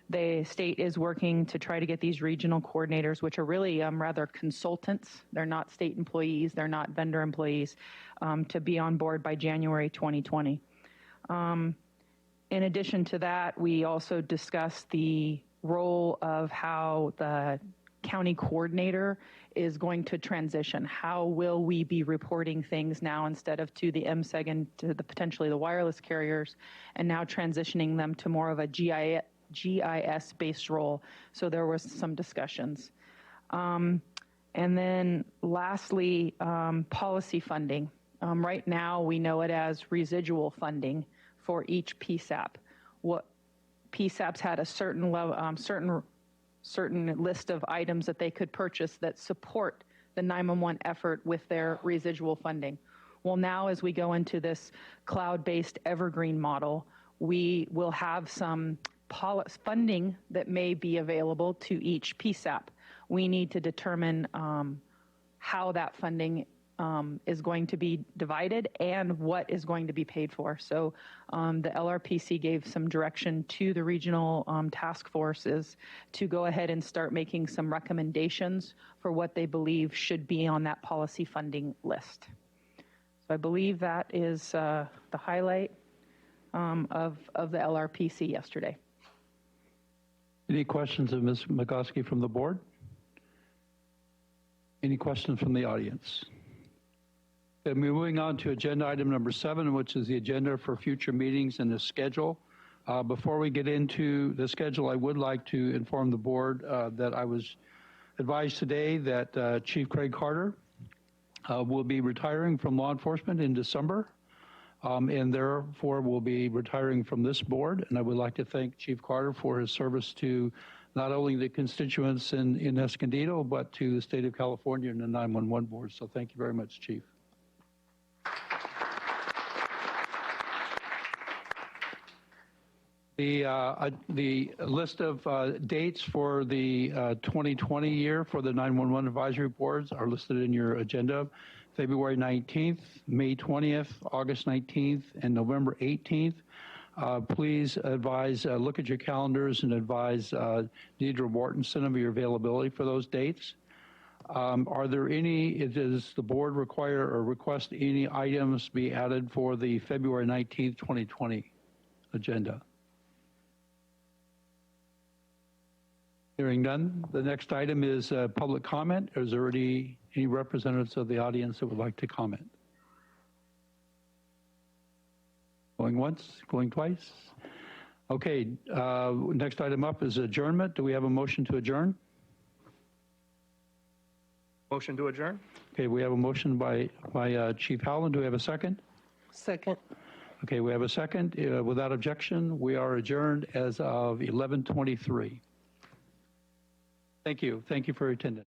the state is working to try to get these regional coordinators, which are really rather consultants. They're not state employees. They're not vendor employees, to be on board by January 2020. In addition to that, we also discussed the role of how the county coordinator is going to transition. How will we be reporting things now instead of to the MSEG and to the potentially the wireless carriers, and now transitioning them to more of a GIS-based role? So there was some discussions. And then lastly, policy funding. Right now, we know it as residual funding for each PSAP. What PSAPs had a certain level, certain list of items that they could purchase that support the 911 effort with their residual funding. Well, now as we go into this cloud-based evergreen model, we will have some funding that may be available to each PSAP. We need to determine how that funding is going to be divided and what is going to be paid for. So the LRPC gave some direction to the regional task forces to go ahead and start making some recommendations for what they believe should be on that policy funding list. So I believe that is the highlight of the LRPC yesterday. Any questions of Ms. Magoski from the board? Any questions from the audience? Okay, moving on to agenda item number 7, which is the agenda for future meetings and the schedule. Before we get into the schedule, I would like to inform the board that I was advised today that Chief Craig Carter will be retiring from law enforcement in December, and therefore will be retiring from this board. And I would like to thank Chief Carter for his service to not only the constituents in Escondido, but to the state of California and the 911 board. So thank you very much, Chief. The list of dates for the 2020 year for the 911 advisory boards are listed in your agenda. February 19th, May 20th, August 19th, and November 18th. Please advise, look at your calendars and advise Deidre Mortensen of your availability for those dates. Are there any, does the board require or request any items be added for the February 19th, 2020 agenda? Hearing none, the next item is public comment. Is there any representatives of the audience that would like to comment? Going once, going twice? Okay, next item up is adjournment. Do we have a motion to adjourn? Motion to adjourn? Okay, we have a motion by Chief Howland. Do we have a second? Second. Okay, we have a second. Without objection, we are adjourned as of 11:23. Thank you. Thank you for your attendance.